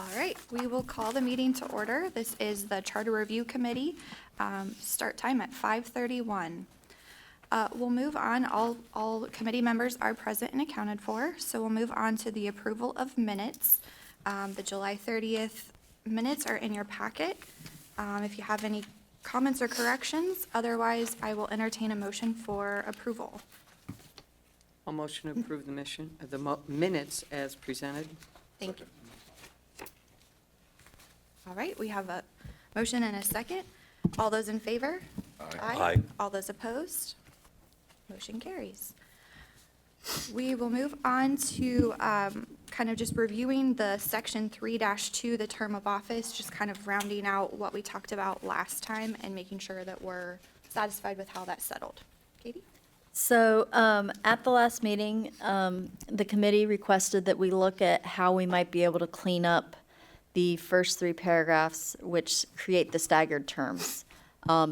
All right, we will call the meeting to order. This is the Charter Review Committee. Start time at 5:31. We'll move on. All committee members are present and accounted for, so we'll move on to the approval of minutes. The July 30th minutes are in your packet. If you have any comments or corrections, otherwise I will entertain a motion for approval. I'll motion to approve the minutes as presented. Thank you. All right, we have a motion and a second. All those in favor? Aye. All those opposed? Motion carries. We will move on to kind of just reviewing the section 3-2, the term of office, just kind of rounding out what we talked about last time and making sure that we're satisfied with how that's settled. Katie? So at the last meeting, the committee requested that we look at how we might be able to clean up the first three paragraphs, which create the staggered terms,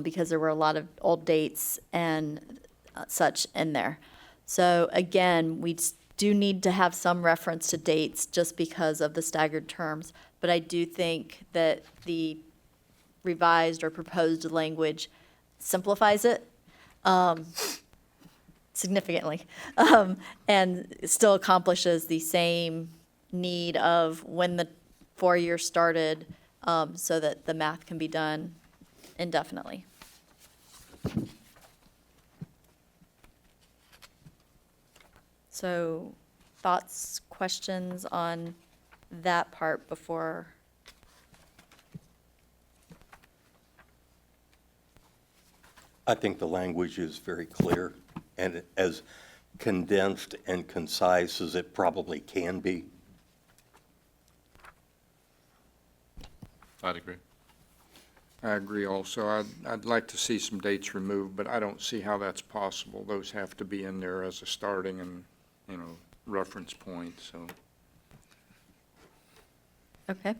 because there were a lot of old dates and such in there. So again, we do need to have some reference to dates just because of the staggered terms, but I do think that the revised or proposed language simplifies it significantly, and still accomplishes the same need of when the 4 years started, so that the math can be done indefinitely. So thoughts, questions on that part before? I think the language is very clear and as condensed and concise as it probably can be. I'd agree. I agree also. I'd like to see some dates removed, but I don't see how that's possible. Those have to be in there as a starting and, reference point, so. Okay.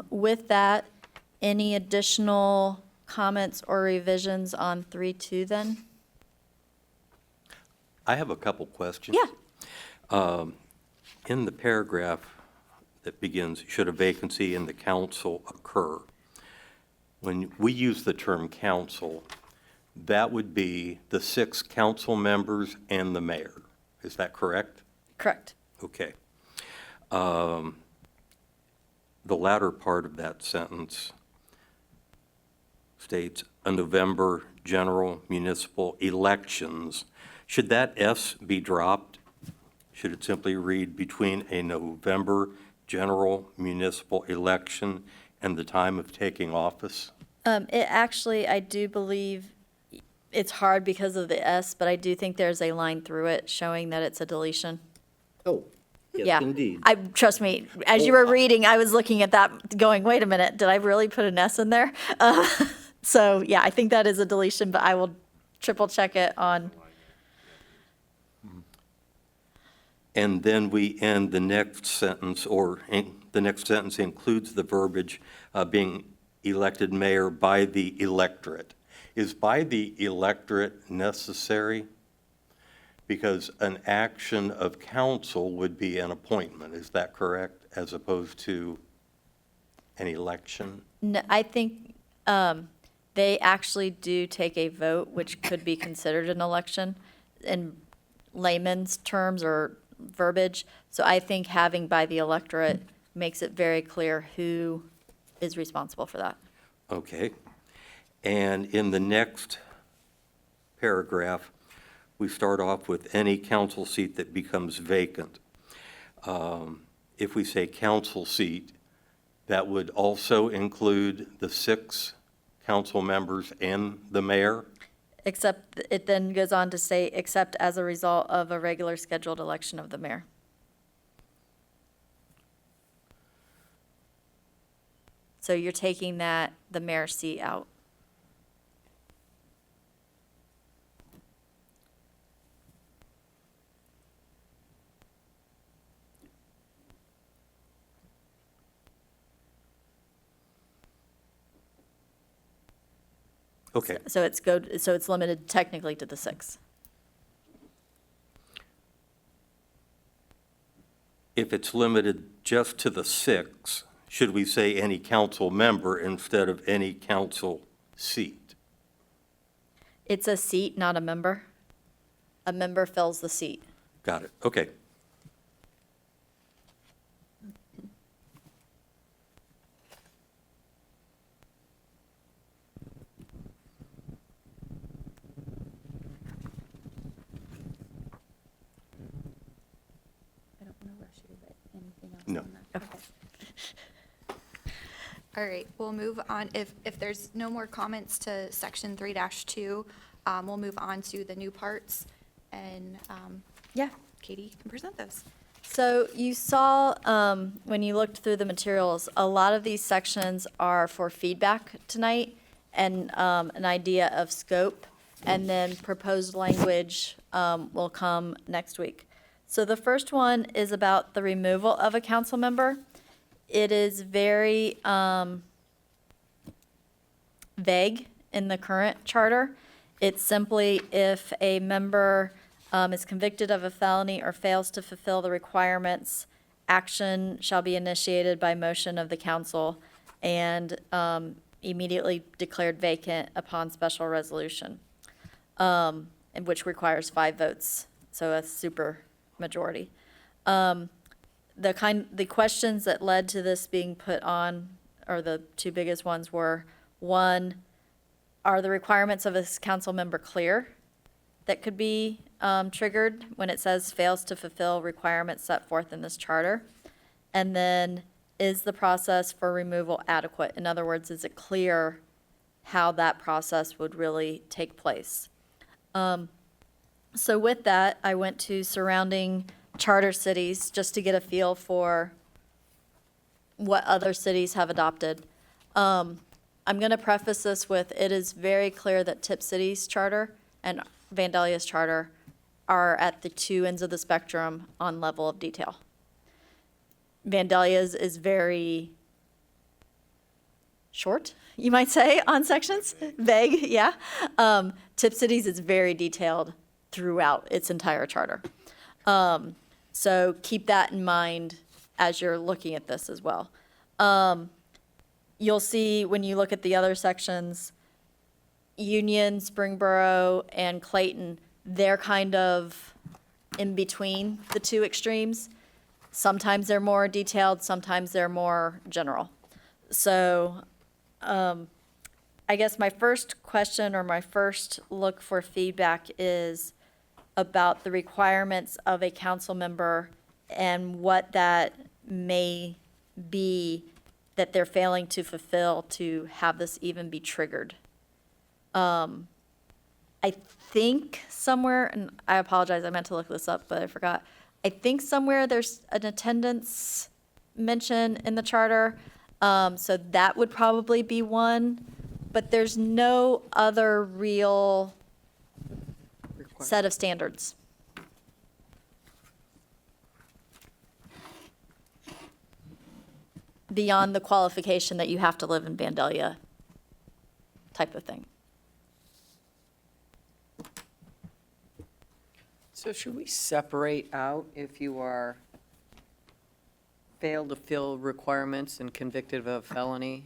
With that, any additional comments or revisions on 3.2 then? I have a couple questions. Yeah. In the paragraph that begins, should a vacancy in the council occur, when we use the term council, that would be the 6 council members and the mayor. Is that correct? Correct. Okay. The latter part of that sentence states, a November general municipal elections. Should that S be dropped? Should it simply read between a November general municipal election and the time of taking office? It actually, I do believe it's hard because of the S, but I do think there's a line through it showing that it's a deletion. Oh, Yeah. yes, indeed. Trust me, as you were reading, I was looking at that going, wait a minute, did I really put an S in there? So, yeah, I think that is a deletion, but I will triple check it on. And then we end the next sentence, the next sentence includes the verbiage being elected mayor by the electorate. Is by the electorate necessary? Because an action of council would be an appointment, is that correct, as opposed to an election? No, I think they actually do take a vote, which could be considered an election in layman's terms or verbiage. So I think having by the electorate makes it very clear who is responsible for that. Okay. And in the next paragraph, we start off with any council seat that becomes vacant. If we say council seat, that would also include the 6 council members and the mayor? Except it then goes on to say, except as a result of a regular scheduled election of the mayor. So you're taking the mayor's seat out. Okay. So it's limited technically to the 6. If it's limited just to the 6, should we say any council member instead of any council seat? It's a seat, not a member. A member fills the seat. Got it, okay. I don't want to rush you, but anything else No. on that? Okay. All right, we'll move on. If there's no more comments to section 3-2, we'll move on to the new parts, and Yeah. Katie can present those. So you saw, when you looked through the materials, a lot of these sections are for feedback tonight and an idea of scope, and then proposed language will come next week. So the first one is about the removal of a council member. It is very vague in the current charter. It's simply if a member is convicted of a felony or fails to fulfill the requirements, action shall be initiated by motion of the council and immediately declared vacant upon special resolution, and which requires 5 votes, so a super majority. The questions that led to this being put on, or the 2 biggest ones were, 1, are the requirements of a council member clear that could be triggered when it says fails to fulfill requirements set forth in this charter? And then, is the process for removal adequate? In other words, is it clear how that process would really take place? So with that, I went to surrounding charter cities just to get a feel for what other cities have adopted. I'm going to preface this with, it is very clear that Tip City's charter and Vandalia's charter are at the 2 ends of the spectrum on level of detail. Vandalia's is very short, you might say, on sections. Vague, yeah. Tip City's is very detailed throughout its entire charter. So keep that in mind as you're looking at this as well. You'll see when you look at the other sections, Union, Springboro, and Clayton, they're kind of in between the 2 extremes. Sometimes they're more detailed, sometimes they're more general. So I guess my first question or my first look for feedback is about the requirements of a council member and what that may be that they're failing to fulfill to have this even be triggered. I think somewhere, and I apologize, I meant to look this up, but I forgot. I think somewhere there's an attendance mention in the charter, so that would probably be one, but there's no other real set of standards. Beyond the qualification that you have to live in Vandalia type of thing. So should we separate out if you are failed to fill requirements and convicted of a felony?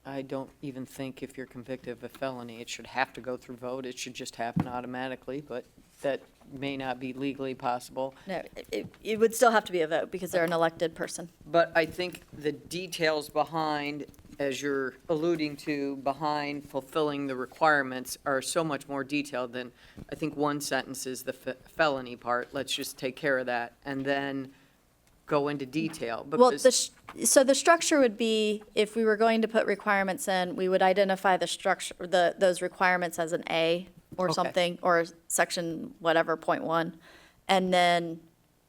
I don't even think if you're convicted of a felony, it should have to go through vote. It should just happen automatically, but that may not be legally possible. No, it would still have to be a vote because they're an elected person. But I think the details behind, as you're alluding to, behind fulfilling the requirements are so much more detailed than, I think one sentence is the felony part. Let's just take care of that and then go into detail. Well, Because so the structure would be, if we were going to put requirements in, we would identify the structure, those requirements as an A or Okay. something, or section whatever, .1. And then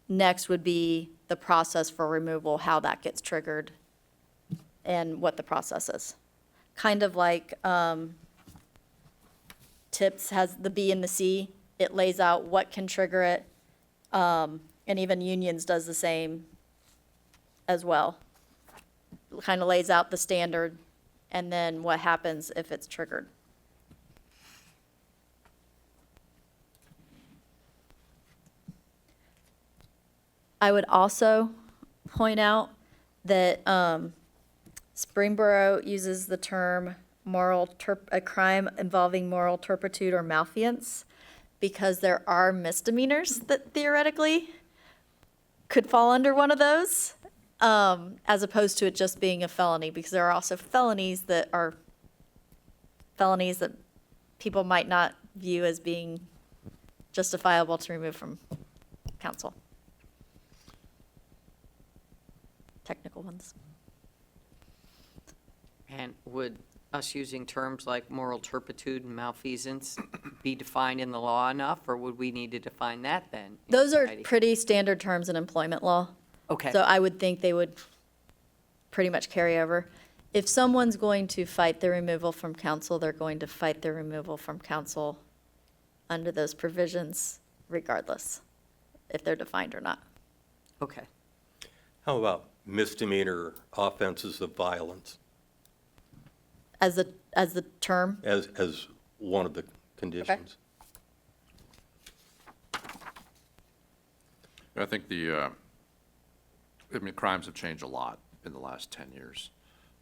next would be the process for removal, how that gets triggered, and what the process is. Kind of like TIPS has the B and the C. It lays out what can trigger it, and even Unions does the same as well. Kind of lays out the standard, and then what happens if it's triggered. I would also point out that Springboro uses the term a crime involving moral turpitude or malfeasance, because there are misdemeanors that theoretically could fall under one of those, as opposed to it just being a felony, because there are also felonies that people might not view as being justifiable to remove from council. Technical ones. And would us using terms like moral turpitude and malfeasance be defined in the law enough, or would we need to define that then? in Those are society? pretty standard terms in employment law. Okay. So I would think they would pretty much carry over. If someone's going to fight their removal from council, they're going to fight their removal from council under those provisions regardless, if they're defined or not. Okay. How about misdemeanor offenses of violence As the term, as one of the conditions? I think crimes have changed a lot in the last 10 years.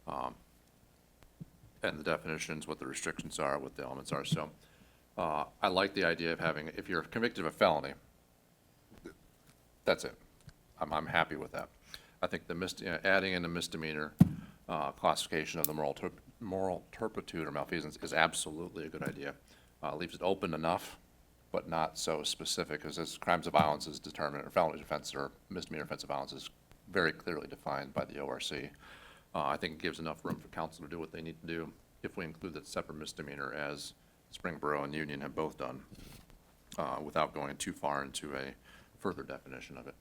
And the definitions, what the restrictions are, what the elements are. So I like the idea of having, if you're convicted of a felony, that's it. I'm happy with that. I think adding in the misdemeanor classification of the moral turpitude or malfeasance is absolutely a good idea. Leaves it open enough, but not so specific, because as crimes of violence is determined, or felony offense or misdemeanor offense of violence is very clearly defined by the ORC. I think it gives enough room for council to do what they need to do if we include that separate misdemeanor, as Springboro and Union have both done, without going too far into a further definition of it.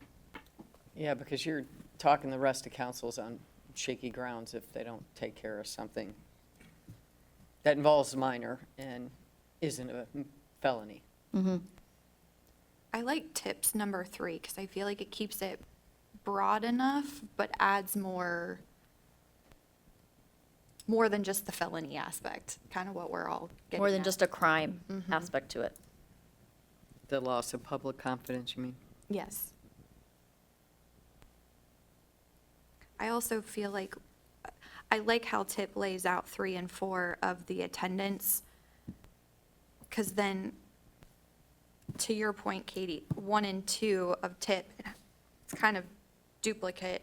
Yeah, because you're talking the rest of councils on shaky grounds if they don't take care of something that involves a minor and isn't a felony. I like tips number 3 because I feel like it keeps it broad enough, but adds more than just the felony aspect, kind of what we're all getting more than at. just a crime aspect to it. The loss of public confidence, you mean? Yes. I also feel like, I like how tip lays out 3 and 4 of the attendance, because then, to your point, Katie, 1 and 2 of tip, it's kind of duplicate,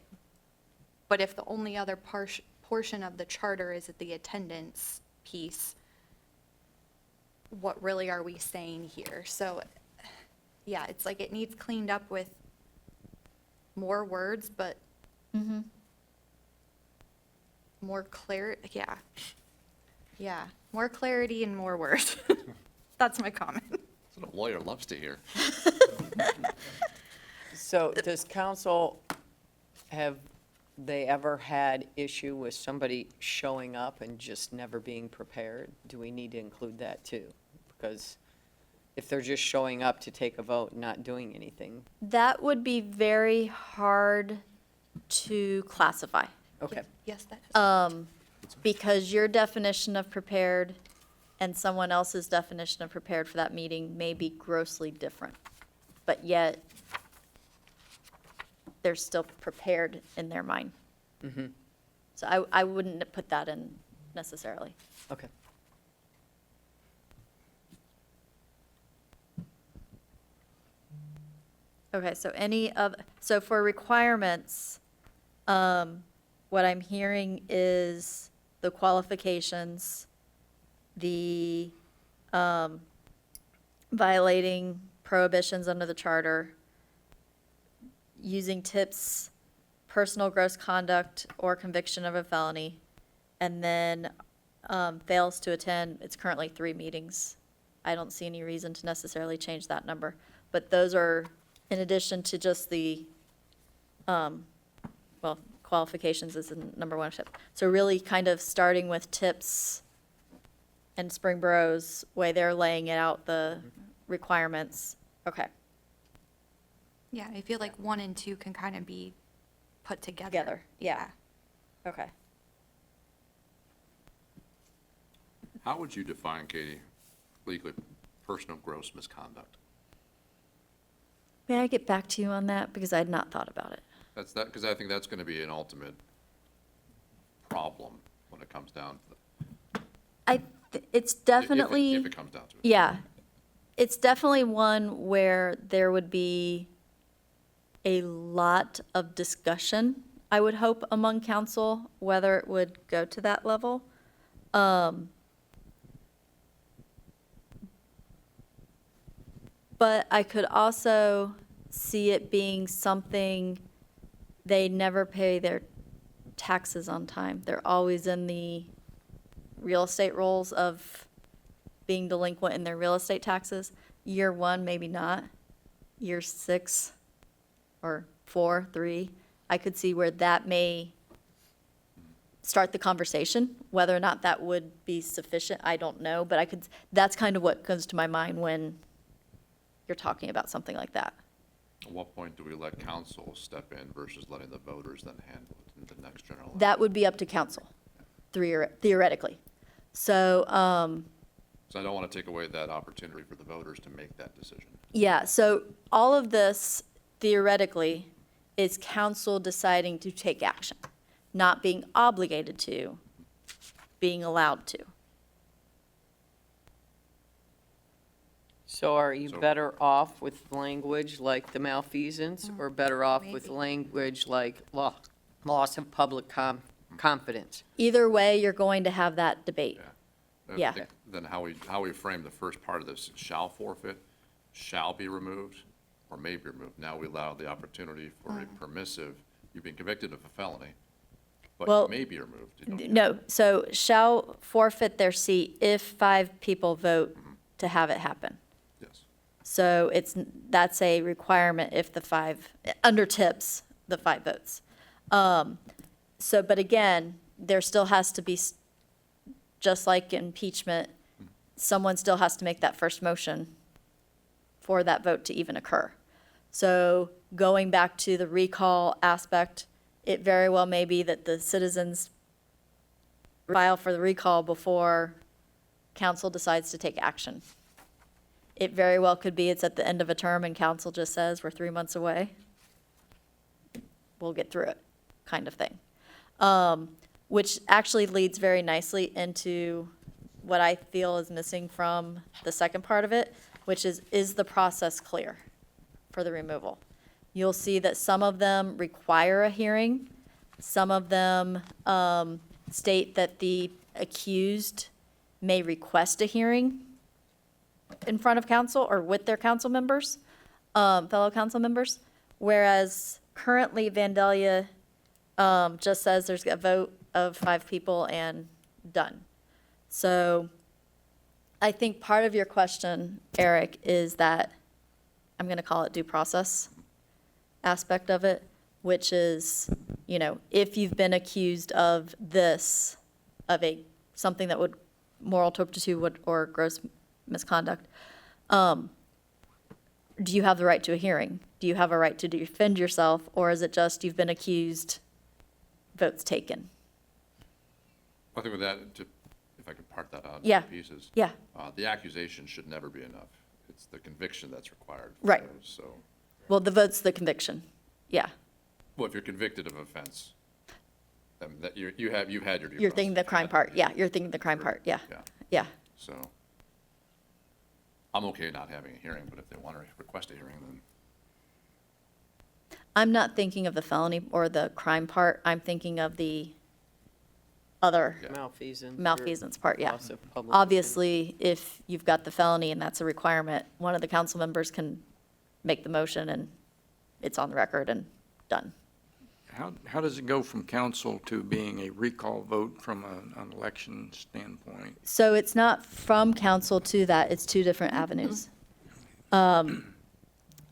but if the only other portion of the charter is at the attendance piece, what really are we saying here? So, yeah, it's like it needs cleaned up with more words, but more yeah. Yeah, more clarity and more words. That's my comment. That's what a lawyer loves to hear. So does council, have they ever had issue with somebody showing up and just never being prepared? Do we need to include that too? Because if they're just showing up to take a vote and not doing anything, That would be very hard to classify. okay. Yes, that is. Because your definition of prepared and someone else's definition of prepared for that meeting may be grossly different, but yet they're still prepared in their mind. So I wouldn't put that in necessarily. Okay. Okay, so for requirements, what I'm hearing is the qualifications, the violating prohibitions under the charter, using tips, personal gross conduct or conviction of a felony, and then fails to attend, it's currently 3 meetings. I don't see any reason to necessarily change that number. But those are in addition to just the, qualifications is the number 1 tip. So really kind of starting with tips and Springboro's way they're laying it out, the requirements. Okay, Yeah, I feel like 1 and 2 can kind of be put together. Together, yeah. Okay. How would you define, Katie, legally, personal gross misconduct? May I get back to you on that, because I had not thought about it. Because I think that's going to be an ultimate problem when it comes down to It's it. definitely. If it comes down to it. Yeah, it's definitely one where there would be a lot of discussion, I would hope, among council, whether it would go to that level. But I could also see it being something, they never pay their taxes on time. They're always in the real estate rolls of being delinquent in their real estate taxes. Year one, maybe not. Year 6 or 4, 3, I could see where that may start the conversation. Whether or not that would be sufficient, I don't know, but that's kind of what comes to my mind when you're talking about something like that. At what point do we let council step in versus letting the voters then handle it in the next general election? That would be up to council, theoretically. So, So I don't want to take away that opportunity for the voters to make that decision. yeah, so all of this theoretically is council deciding to take action, not being obligated to, being allowed to. So are you So- better off with language like the malfeasance, or better off with maybe. language like loss of public confidence? Either way, you're going to have that debate. I Yeah. think Then how we frame the first part of this, shall forfeit, shall be removed, or may be removed. Now we allow the opportunity for a permissive, you've been convicted of a felony, but Well, you may be removed. You don't- No, so shall forfeit their seat if 5 people vote to have it happen. Yes. So that's a requirement if the 5, under tips, the 5 votes. So, but again, there still has to be, just like impeachment, someone still has to make that first motion for that vote to even occur. So going back to the recall aspect, it very well may be that the citizens file for the recall before council decides to take action. It very well could be it's at the end of a term and council just says, we're 3 months away. We'll get through it, kind of thing. Which actually leads very nicely into what I feel is missing from the second part of it, which is the process clear for the removal? You'll see that some of them require a hearing. Some of them state that the accused may request a hearing in front of council or with their council members, fellow council members. Whereas currently Vandalia just says there's a vote of 5 people and done. So I think part of your question, Eric, is that, I'm going to call it due process aspect of it, which is, if you've been accused of this, of something that would, moral turpitude or gross misconduct, do you have the right to a hearing? Do you have a right to defend yourself, or is it just you've been accused, votes taken? I think with that, if I could part that out Yeah. into pieces. Yeah. The accusation should never be enough. It's the conviction that's required. for Right. those. So, Well, the vote's the conviction. Yeah. well, if you're convicted of an offense, that you've had your due You're thinking the process. crime part. Yeah, you're thinking the crime part. Yeah. Yeah. Yeah. So I'm okay not having a hearing, but if they want to request a hearing, then I'm not thinking of the felony or the crime part. I'm thinking of the other Malfeasance. or malfeasance part, yeah. loss of public Obviously, if you've got the felony and that's a requirement, one of the council members can make the motion and it's on the record and done. How does it go from council to being a recall vote from an election standpoint? So it's not from council to that, it's 2 different avenues.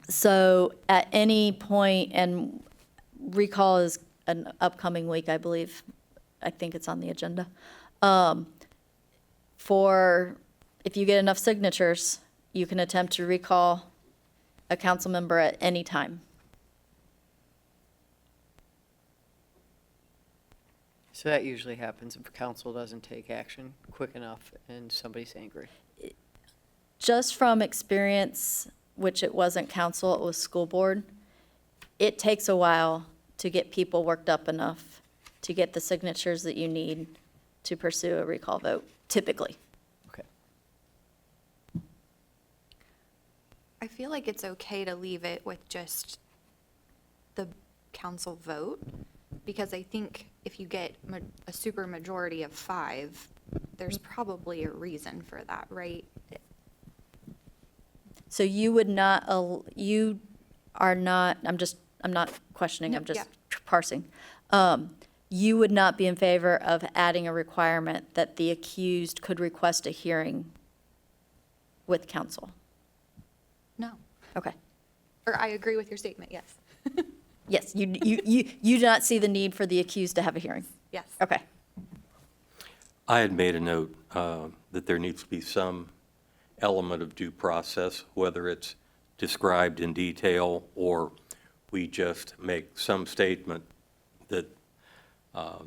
So at any point, and recall is an upcoming week, I believe, I think it's on the agenda. If you get enough signatures, you can attempt to recall a council member at any time. So that usually happens if council doesn't take action quick enough and somebody's angry. Just from experience, which it wasn't council, it was school board, it takes a while to get people worked up enough to get the signatures that you need to pursue a recall vote, typically. Okay. I feel like it's okay to leave it with just the council vote, because I think if you get a super majority of 5, there's probably a reason for that, right? So you would not, you are not, I'm not questioning, No, I'm just yeah. parsing. You would not be in favor of adding a requirement that the accused could request a hearing with counsel? No. Okay. Or I agree with your statement, yes. Yes, you do not see the need for the accused to have a hearing? Yes. Okay. I had made a note that there needs to be some element of due process, whether it's described in detail or we just make some statement that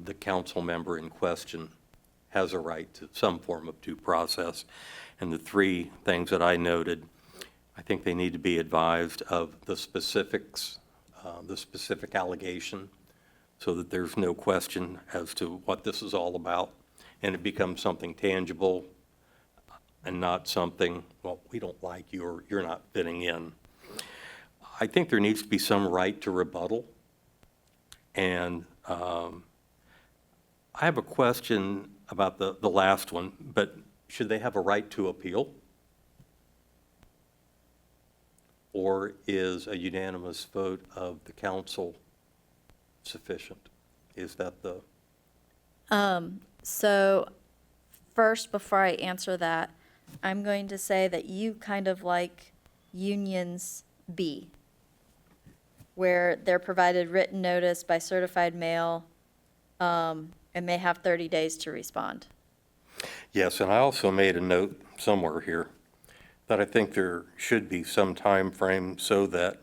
the council member in question has a right to some form of due process. And the 3 things that I noted, I think they need to be advised of the specifics, the specific allegation, so that there's no question as to what this is all about, and it becomes something tangible and not something, well, we don't like you or you're not fitting in. I think there needs to be some right to rebuttal. And I have a question about the last one, but should they have a right to appeal? Or is a unanimous vote of the council sufficient? Is that the, So first, before I answer that, I'm going to say that you kind of like Unions B, where they're provided written notice by certified mail, and they have 30 days to respond. yes, and I also made a note somewhere here that I think there should be some time frame so that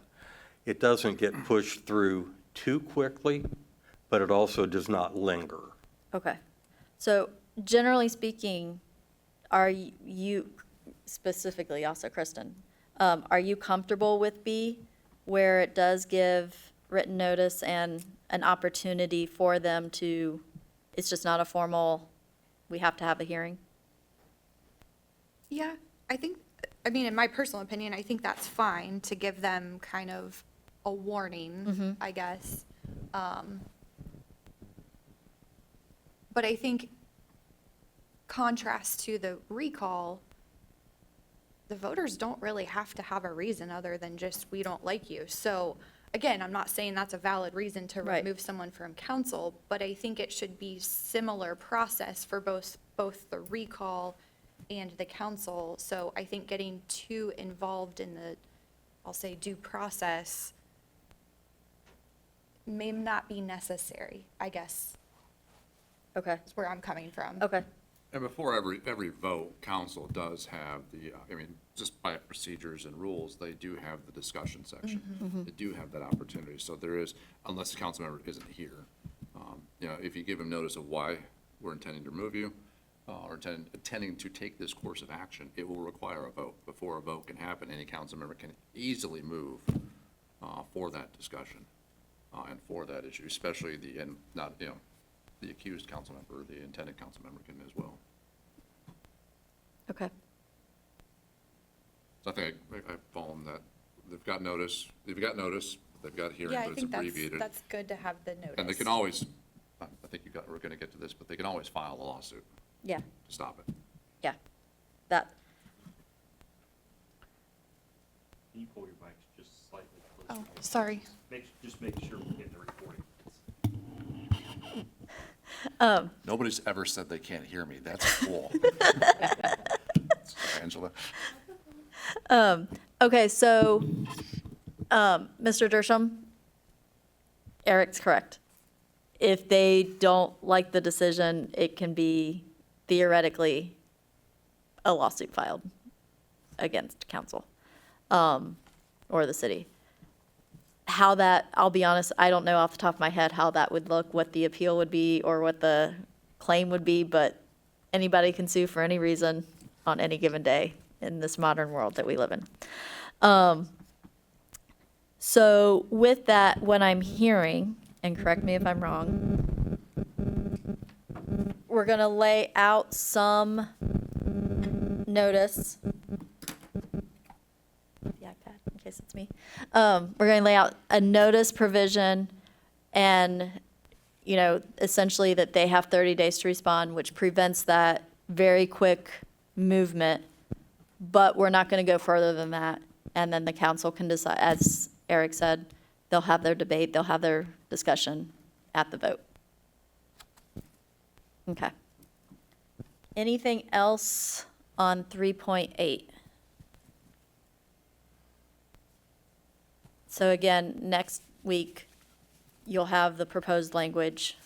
it doesn't get pushed through too quickly, but it also does not linger. Okay. So generally speaking, are you, specifically also Kristen, are you comfortable with B, where it does give written notice and an opportunity for them to, it's just not a formal, we have to have a hearing? Yeah, I mean, in my personal opinion, I think that's fine to give them kind of a warning, I guess. But I think contrast to the recall, the voters don't really have to have a reason other than just, we don't like you. So again, I'm not saying that's a valid reason to Right. remove someone from council, but I think it should be similar process for both the recall and the council. So I think getting too involved in the, I'll say, due process may not be necessary, I guess, Okay, is where I'm coming from. okay, And before every vote, council does have just by procedures and rules, they do have the discussion section. They do have that opportunity, so there is, unless the council member isn't here, if you give them notice of why we're intending to remove you, or intending to take this course of action, it will require a vote. Before a vote can happen, any council member can easily move for that discussion and for that issue, especially the accused council member, the intended council member can as well. okay. So I think I follow them that they've got notice, they've got hearing, Yeah, I but it's think abbreviated. that's good to have the notice. And they can always, I think we're gonna get to this, but they can always file a lawsuit Yeah, to stop it. yeah, that, Can you pull your mic just slightly Oh, closer? sorry. Just make sure we get the recording. Nobody's ever said they can't hear me. That's cool. Angela? okay, so, Mr. Dersham, Eric's correct. If they don't like the decision, it can be theoretically a lawsuit filed against council, or the city. How that, I'll be honest, I don't know off the top of my head how that would look, what the appeal would be, or what the claim would be, but anybody can sue for any reason on any given day in this modern world that we live in. So with that, what I'm hearing, and correct me if I'm wrong, we're gonna lay out some notice. The iPad, in case it's me. We're gonna lay out a notice provision and, you know, essentially that they have 30 days to respond, which prevents that very quick movement. But we're not gonna go further than that. And then the council can decide, as Eric said, they'll have their debate, they'll have their discussion at the vote. Okay. Anything else on 3.8? So again, next week, you'll have the proposed language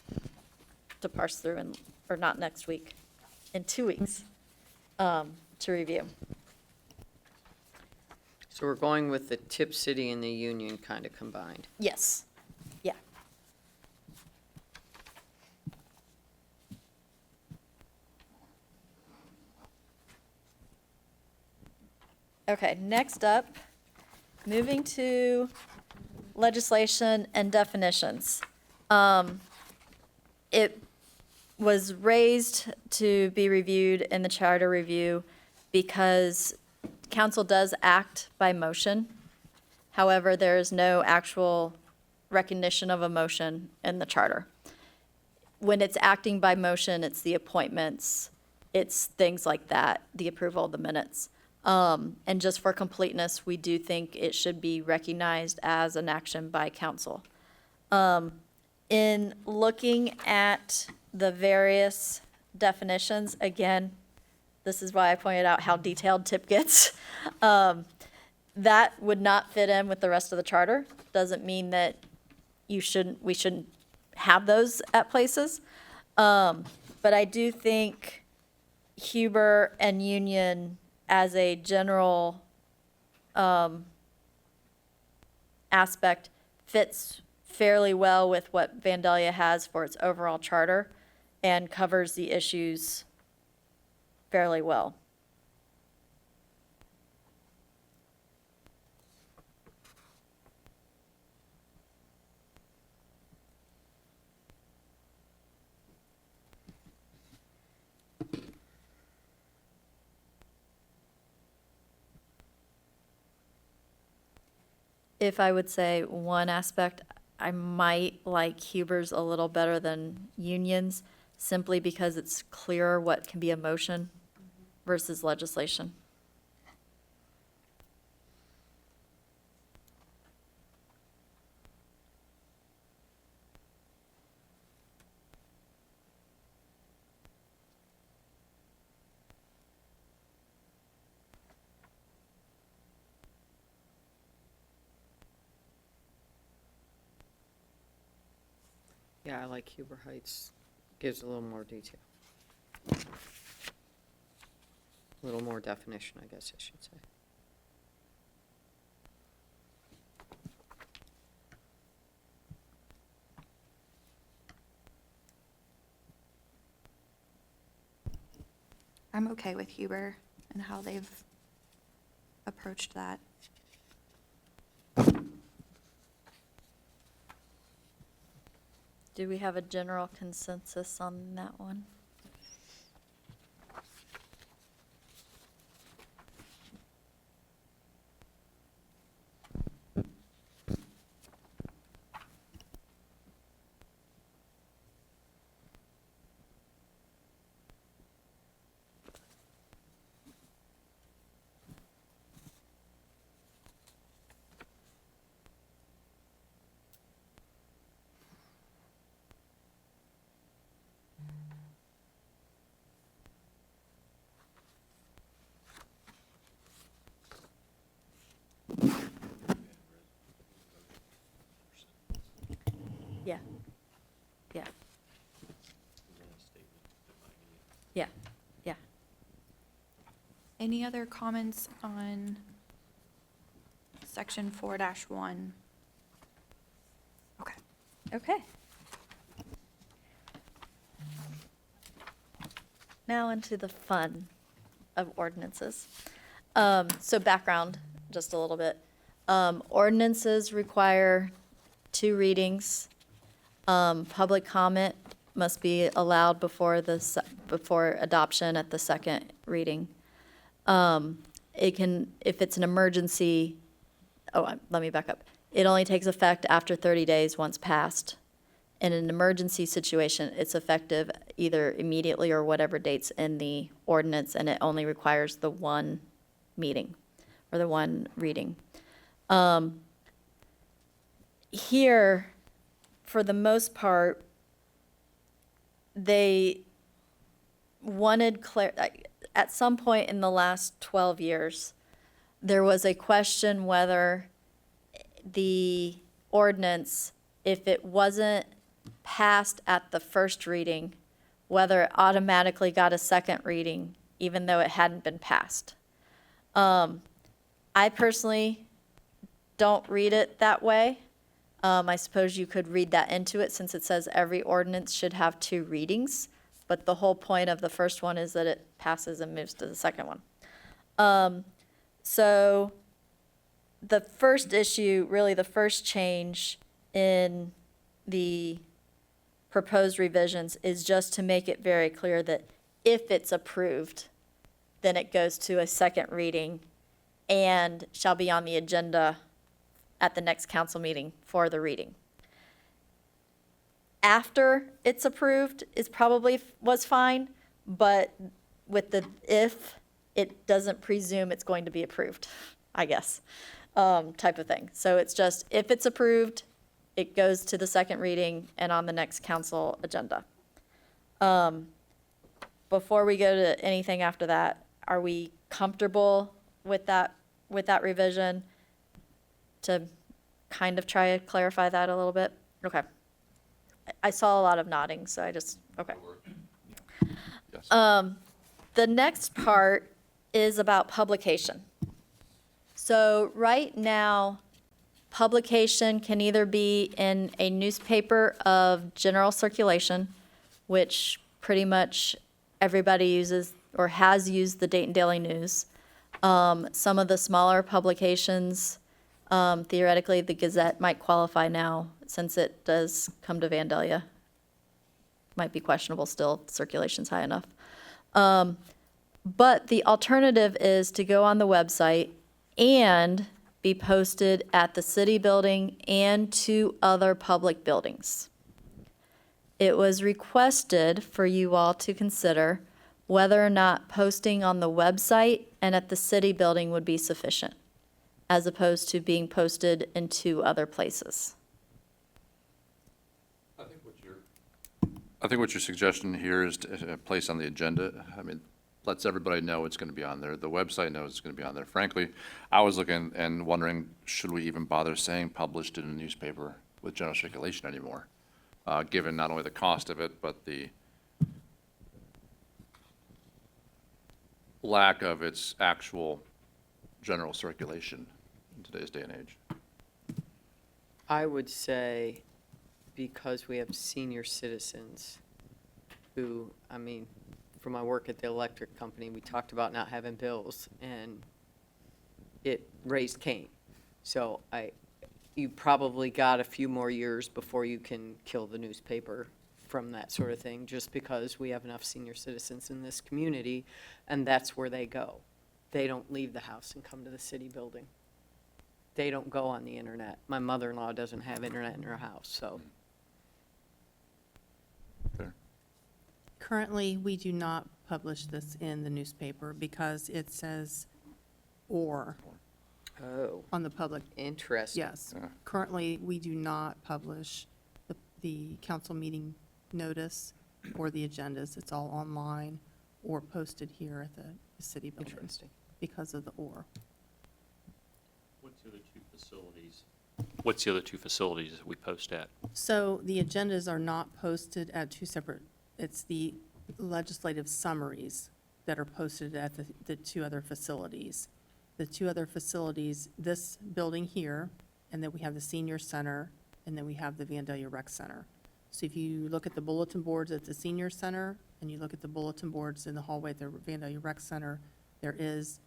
to parse through, and, or not next week, in 2 weeks, to review. So we're going with the Tip City and the Union kind of combined. Yes, yeah. Okay, next up, moving to legislation and definitions. It was raised to be reviewed in the charter review because council does act by motion. However, there is no actual recognition of a motion in the charter. When it's acting by motion, it's the appointments, it's things like that, the approval of the minutes. And just for completeness, we do think it should be recognized as an action by council. In looking at the various definitions, again, this is why I pointed out how detailed TIP gets. That would not fit in with the rest of the charter. Doesn't mean that we shouldn't have those at places. But I do think Huber and Union as a general aspect fits fairly well with what Vandalia has for its overall charter and covers the issues fairly well. If I would say one aspect, I might like Huber's a little better than Union's, simply because it's clearer what can be a motion versus legislation. Yeah, I like Huber Heights. Gives a little more detail. A little more definition, I guess I should say. I'm okay with Huber and how they've approached that. Do we have a general consensus on that one? Yeah. Yeah. Yeah, yeah. Any other comments on section 4-1? Okay. Okay. Now into the fun of ordinances. So background, just a little bit. Ordinances require 2 readings. Public comment must be allowed before before adoption at the second reading. It can, if it's an emergency, let me back up. It only takes effect after 30 days once passed. In an emergency situation, it's effective either immediately or whatever date's in the ordinance, and it only requires the one meeting or the one reading. Here, for the most part, they wanted at some point in the last 12 years, there was a question whether the ordinance, if it wasn't passed at the first reading, whether it automatically got a second reading, even though it hadn't been passed. I personally don't read it that way. I suppose you could read that into it since it says every ordinance should have 2 readings, but the whole point of the first one is that it passes and moves to the second one. So the first issue, really the first change in the proposed revisions is just to make it very clear that if it's approved, then it goes to a second reading and shall be on the agenda at the next council meeting for the reading. After it's approved is probably was fine, but with the if, it doesn't presume it's going to be approved, I guess, type of thing. So it's just, if it's approved, it goes to the second reading and on the next council agenda. Before we go to anything after that, are we comfortable with that revision? To kind of try to clarify that a little bit? Okay. I saw a lot of nodding, so I just, okay. Yes. The next part is about publication. So right now, publication can either be in a newspaper of general circulation, which pretty much everybody uses or has used the Dayton Daily News. Some of the smaller publications, theoretically, the Gazette might qualify now since it does come to Vandalia. Might be questionable still, circulation's high enough. But the alternative is to go on the website and be posted at the city building and 2 other public buildings. It was requested for you all to consider whether or not posting on the website and at the city building would be sufficient, as opposed to being posted in 2 other places. I think what your suggestion here is to place on the agenda, I mean, lets everybody know it's going to be on there. The website knows it's going to be on there. Frankly, I was looking and wondering, should we even bother saying published in a newspaper with general circulation anymore? Given not only the cost of it, but the lack of its actual general circulation in today's day and age. I would say, because we have senior citizens who, I mean, from my work at the electric company, we talked about not having bills, and it raised Cain. So you probably got a few more years before you can kill the newspaper from that sort of thing, just because we have enough senior citizens in this community, and that's where they go. They don't leave the house and come to the city building. They don't go on the internet. My mother-in-law doesn't have internet in her house, so. Fair. Currently, we do not publish this in the newspaper because it says "or" Oh, on the public. interesting. Yes. Currently, we do not publish the council meeting notice or the agendas. It's all online or posted here at the city building Interesting. because of the "or." What's the other 2 facilities? What's the other 2 facilities that we post at? So the agendas are not posted at 2 separate, it's the legislative summaries that are posted at the 2 other facilities. The 2 other facilities, this building here, and then we have the senior center, and then we have the Vandalia Rec Center. So if you look at the bulletin boards at the senior center, and you look at the bulletin boards in the hallway at the Vandalia Rec Center, there is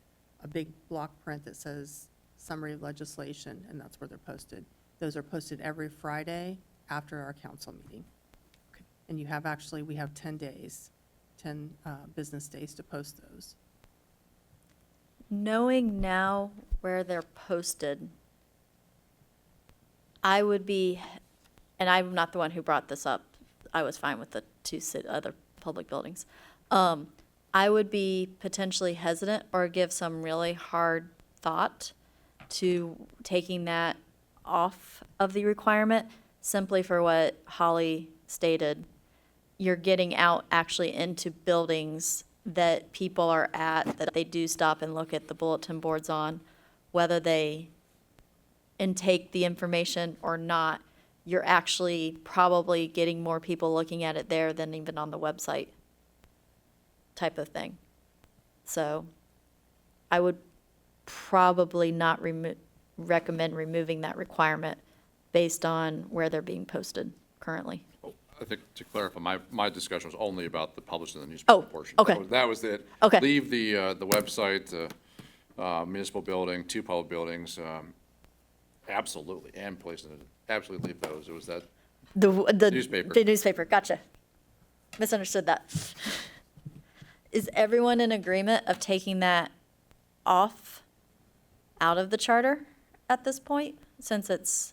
a big block print that says summary of legislation, and that's where they're posted. Those are posted every Friday after our council meeting. And we have 10 days, 10 business days to post those. Knowing now where they're posted, I would be, and I'm not the one who brought this up, I was fine with the two other public buildings. I would be potentially hesitant or give some really hard thought to taking that off of the requirement, simply for what Holly stated. You're getting out actually into buildings that people are at, that they do stop and look at the bulletin boards on, whether they intake the information or not. You're actually probably getting more people looking at it there than even on the website type of thing. So I would probably not recommend removing that requirement based on where they're being posted currently. I think to clarify, my discussion was only about the published in the newspaper Oh, portion. okay. That was it. Okay. Leave the website, municipal building, two public buildings, absolutely, and place it, absolutely leave those. It was that, The Newspaper. The newspaper, gotcha. Misunderstood that. Is everyone in agreement of taking that off, out of the charter at this point, since it's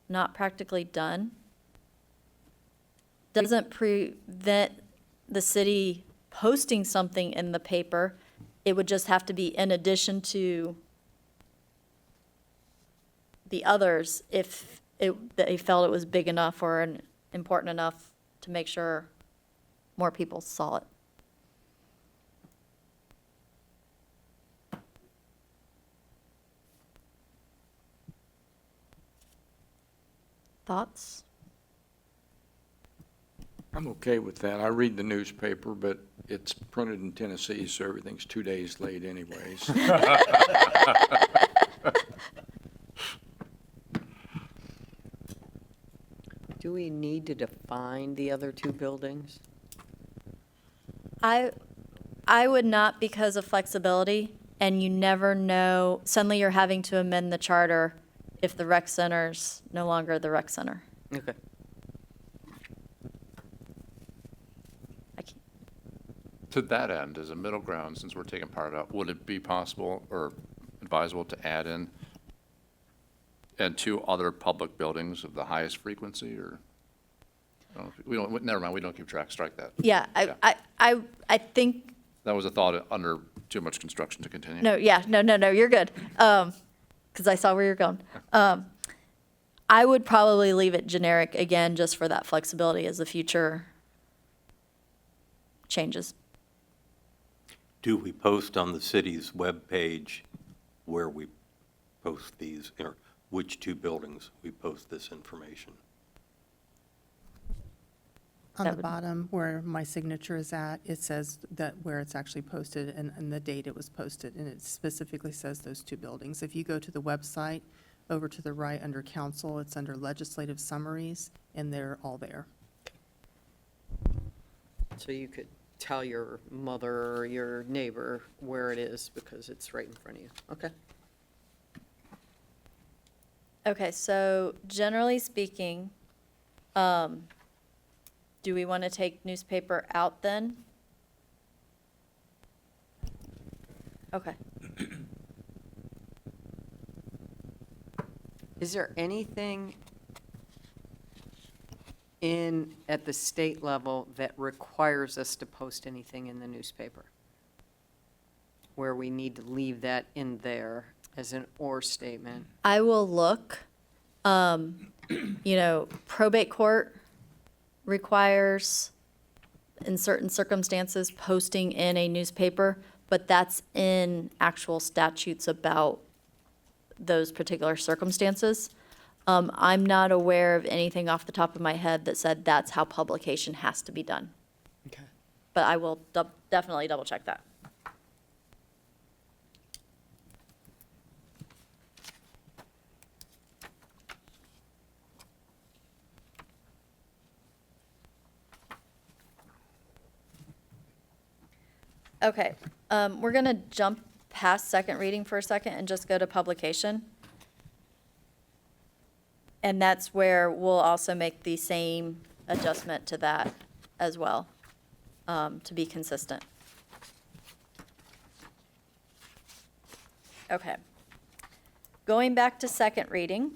not practically done? Doesn't prevent the city posting something in the paper. It would just have to be in addition to the others if they felt it was big enough or important enough to make sure more people saw it. Thoughts? I'm okay with that. I read the newspaper, but it's printed in Tennessee, so everything's 2 days late anyways. Do we need to define the other two buildings? I would not, because of flexibility, and you never know, suddenly you're having to amend the charter if the rec center's no longer the rec center. Okay. I can't- to that end, as a middle ground, since we're taking part of it, would it be possible or advisable to add in and two other public buildings of the highest frequency, or? We don't, never mind, we don't keep track, strike that. Yeah, I think, That was a thought under too much construction to continue. no, yeah, no, you're good. Because I saw where you're going. I would probably leave it generic again, just for that flexibility as the future changes. Do we post on the city's webpage where we post these, or which two buildings we post this information? On That the would- bottom where my signature is at, it says that where it's actually posted and the date it was posted, and it specifically says those two buildings. If you go to the website, over to the right under council, it's under legislative summaries, and they're all there. So you could tell your mother or your neighbor where it is because it's right in front of you. Okay. Okay, so generally speaking, do we want to take newspaper out then? Okay. Is there anything at the state level that requires us to post anything in the newspaper? Where we need to leave that in there as an or statement? I will look. Probate court requires, in certain circumstances, posting in a newspaper, but that's in actual statutes about those particular circumstances. I'm not aware of anything off the top of my head that said that's how publication has to be done, Okay. but I will definitely double check that. Okay, we're going to jump past second reading for a second and just go to publication. And that's where we'll also make the same adjustment to that as well, to be consistent. Okay. Going back to second reading,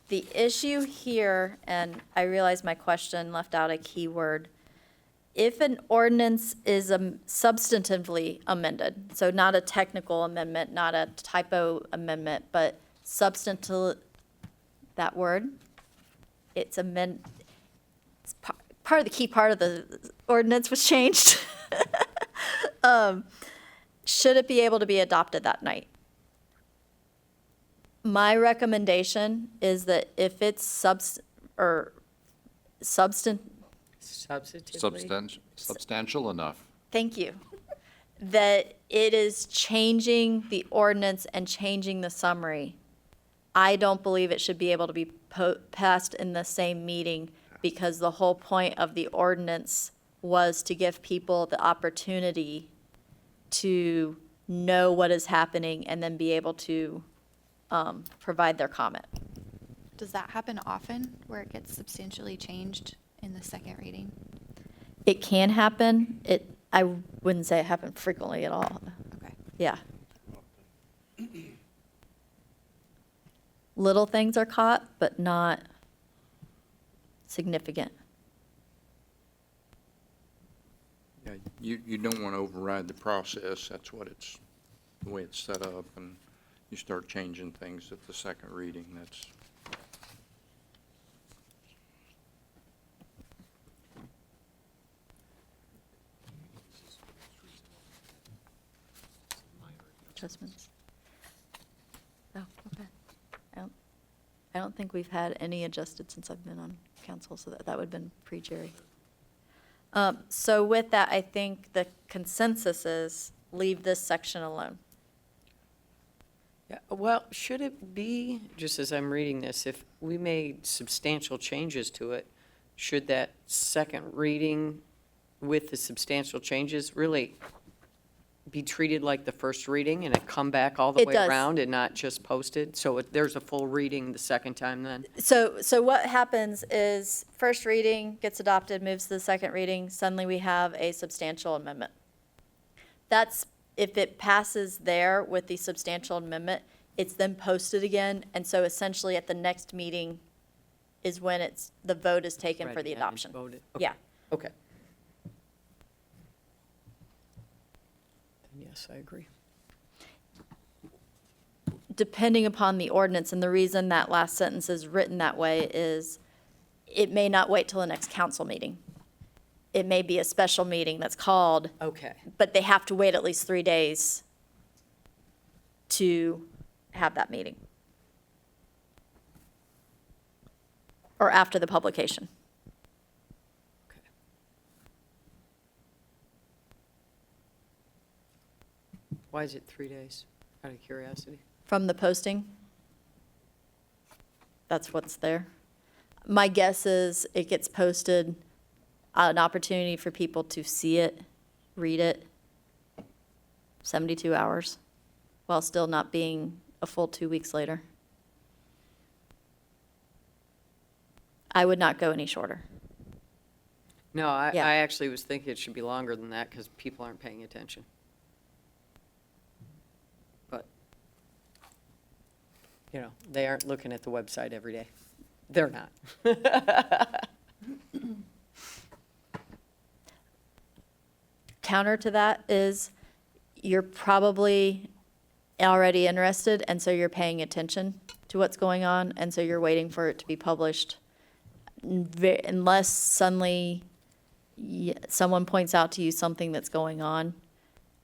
the issue here, and I realize my question left out a key word. If an ordinance is substantively amended, so not a technical amendment, not a typo amendment, but substantive, that word, it's part of the key part of the ordinance was changed. Should it be able to be adopted that night? My recommendation is that if it's Substantively. Substantial enough. thank you, that it is changing the ordinance and changing the summary, I don't believe it should be able to be passed in the same meeting, because the whole point of the ordinance was to give people the opportunity to know what is happening and then be able to provide their comment. Does that happen often, where it gets substantially changed in the second reading? It can happen. I wouldn't say it happened frequently at all. Okay. Yeah. Little things are caught, but not significant. Yeah, you don't want to override the process. That's what it's, the way it's set up, and you start changing things at the second reading. That's, Adjustments. Oh, okay. I don't think we've had any adjusted since I've been on council, so that would have been pre-Jerry. So with that, I think the consensus is leave this section alone. Yeah, well, should it be, just as I'm reading this, if we made substantial changes to it, should that second reading with the substantial changes really be treated like the first reading and it come back all the It way does. around and not just posted? So there's a full reading the second time then? So what happens is, first reading gets adopted, moves to the second reading, suddenly we have a substantial amendment. That's, if it passes there with the substantial amendment, it's then posted again, and so essentially at the next meeting is when the vote is taken for Read the and adoption. voted. Yeah. Okay. Then yes, I agree. Depending upon the ordinance, and the reason that last sentence is written that way is it may not wait till the next council meeting. It may be a special meeting that's called, Okay. but they have to wait at least 3 days to have that meeting. Or after the publication. Okay. Why is it 3 days, out of curiosity? From the posting. That's what's there. My guess is it gets posted, an opportunity for people to see it, read it, 72 hours, while still not being a full 2 weeks later. I would not go any shorter. No, I Yeah. actually was thinking it should be longer than that because people aren't paying attention. But, you know, they aren't looking at the website every day. They're not. Counter to that is you're probably already interested, and so you're paying attention to what's going on, and so you're waiting for it to be published. Unless suddenly someone points out to you something that's going on,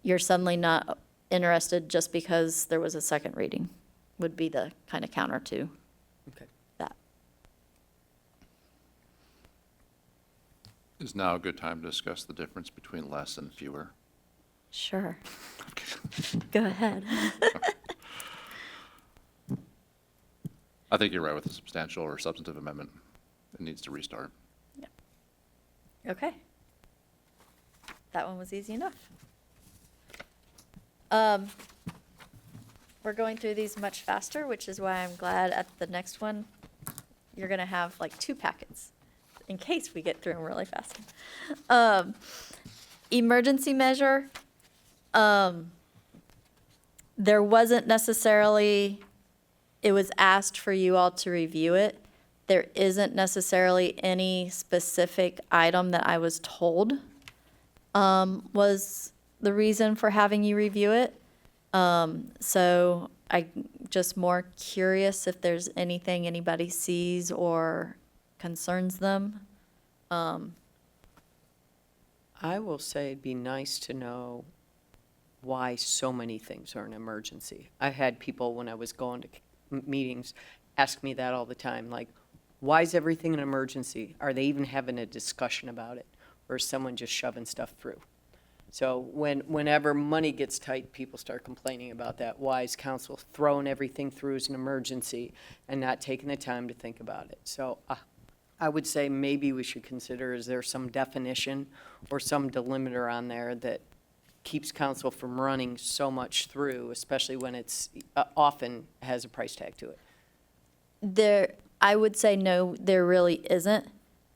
you're suddenly not interested just because there was a second reading, would be the kind of counter to Okay. that. Is now a good time to discuss the difference between less and fewer? Sure. Go ahead. I think you're right with the substantial or substantive amendment. It needs to restart. Okay. That one was easy enough. We're going through these much faster, which is why I'm glad at the next one, you're going to have like 2 packets in case we get through them really fast. Emergency measure, there wasn't necessarily, it was asked for you all to review it. There isn't necessarily any specific item that I was told was the reason for having you review it. So I'm just more curious if there's anything anybody sees or concerns them. I will say it'd be nice to know why so many things are an emergency. I had people, when I was going to meetings, ask me that all the time, like, why is everything an emergency? Are they even having a discussion about it? Or is someone just shoving stuff through? So whenever money gets tight, people start complaining about that. Why is council throwing everything through as an emergency and not taking the time to think about it? So I would say maybe we should consider, is there some definition or some delimiter on there that keeps council from running so much through, especially when it's often has a price tag to it? I would say no, there really isn't,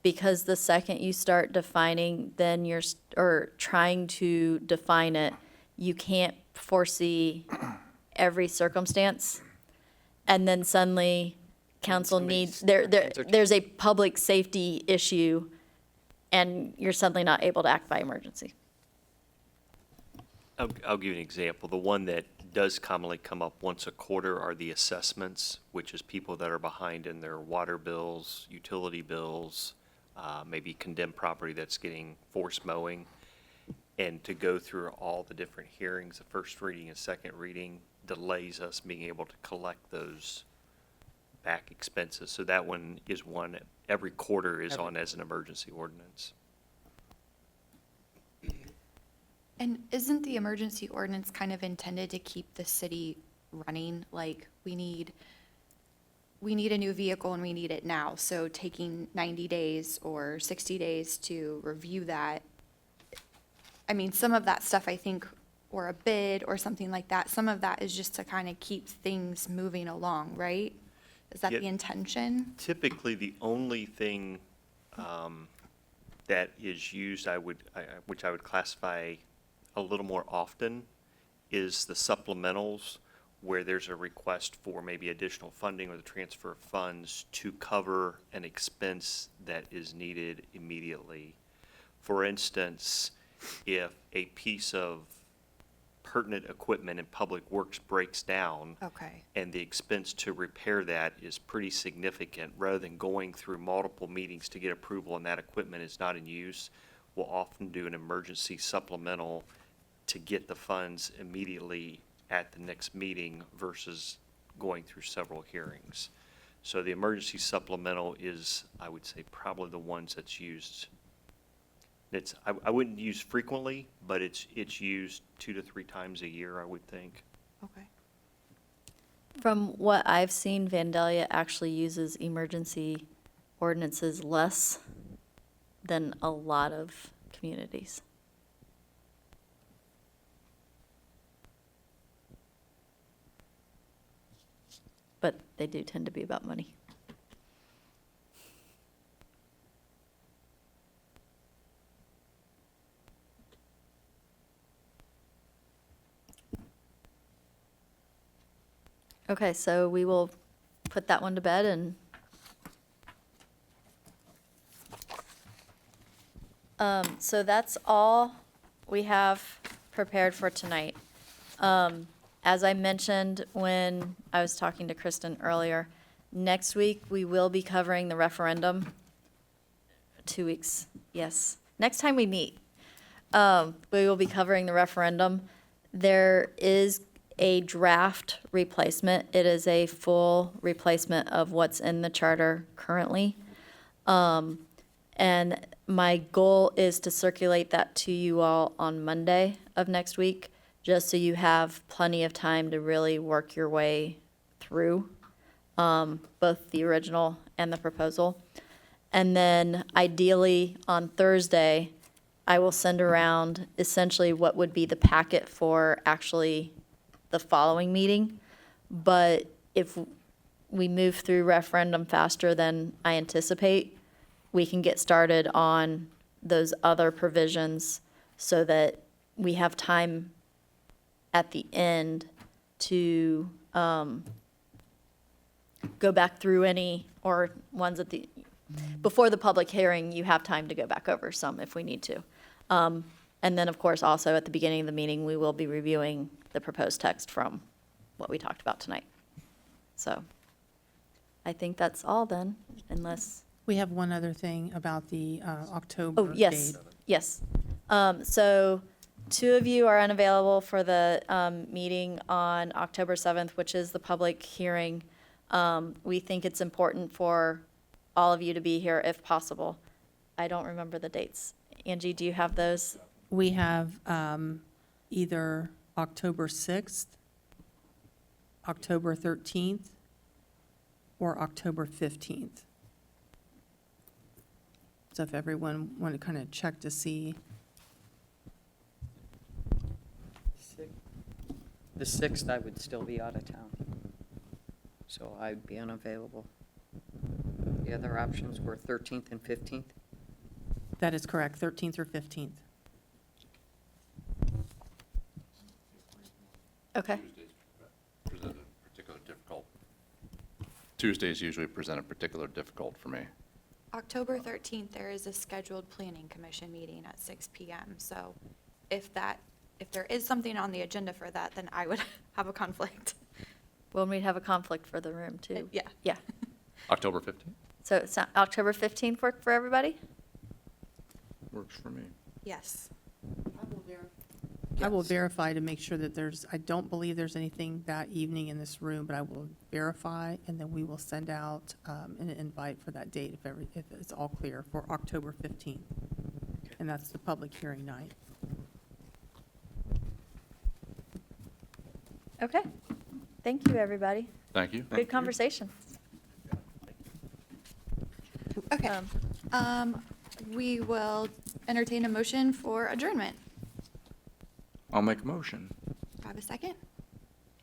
because the second you start defining, then or trying to define it, you can't foresee every circumstance. And then suddenly, council needs, there's a public safety issue, and you're suddenly not able to act by emergency. I'll give you an example. The one that does commonly come up once a quarter are the assessments, which is people that are behind in their water bills, utility bills, maybe condemned property that's getting forced mowing. And to go through all the different hearings, the first reading and second reading, delays us being able to collect those back expenses. So that one is one, every quarter is on as an emergency ordinance. And isn't the emergency ordinance kind of intended to keep the city running? Like, we need a new vehicle and we need it now. So taking 90 days or 60 days to review that, I mean, some of that stuff, I think, or a bid or something like that, some of that is just to kind of keep things moving along, right? Is that Yeah. the intention? Typically, the only thing that is used, which I would classify a little more often, is the supplementals, where there's a request for maybe additional funding or the transfer of funds to cover an expense that is needed immediately. For instance, if a piece of pertinent equipment in Public Works breaks down, Okay. and the expense to repair that is pretty significant, rather than going through multiple meetings to get approval and that equipment is not in use, we'll often do an emergency supplemental to get the funds immediately at the next meeting versus going through several hearings. So the emergency supplemental is, I would say, probably the ones that's used. I wouldn't use frequently, but it's used 2 to 3 times a year, I would think. Okay. From what I've seen, Vandalia actually uses emergency ordinances less than a lot of communities. But they do tend to be about money. Okay, so we will put that one to bed and so that's all we have prepared for tonight. As I mentioned when I was talking to Kristen earlier, next week we will be covering the referendum. 2 weeks, yes. Next time we meet, we will be covering the referendum. There is a draft replacement. It is a full replacement of what's in the charter currently. And my goal is to circulate that to you all on Monday of next week, just so you have plenty of time to really work your way through both the original and the proposal. And then ideally on Thursday, I will send around essentially what would be the packet for actually the following meeting. But if we move through referendum faster than I anticipate, we can get started on those other provisions so that we have time at the end to go back through any, or ones at the, before the public hearing, you have time to go back over some if we need to. And then, of course, also at the beginning of the meeting, we will be reviewing the proposed text from what we talked about tonight. So I think that's all then, unless, We have one other thing about the October oh, yes, date. yes. So 2 of you are unavailable for the meeting on October 7th, which is the public hearing. We think it's important for all of you to be here if possible. I don't remember the dates. Angie, do you have those? We have either October 6th, October 13th, or October 15th. So if everyone want to kind of check to see, The 6th, I would still be out of town, so I'd be unavailable. The other options were 13th and 15th. that is correct, 13th or 15th. Okay. Present a particular difficult. Tuesdays usually present a particular difficult for me. October 13th, there is a scheduled planning commission meeting at 6 PM. So if there is something on the agenda for that, then I would have a conflict. Well, we'd have a conflict for the room, too. Yeah. Yeah. October 15th? So it's not October 15th work for everybody? Works for me. Yes. I will verify to make sure that I don't believe there's anything that evening in this room, but I will verify, and then we will send out an invite for that date if it's all clear for October 15th. And that's the public hearing night. Okay. Thank you, everybody. Thank you. Good conversation. Okay. We will entertain a motion for adjournment. I'll make a motion. Do I have a second?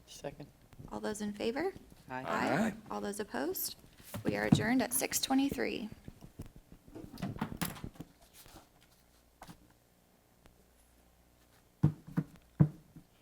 Second. All those in favor? Aye. Aye. All those opposed? We are adjourned at 6:23.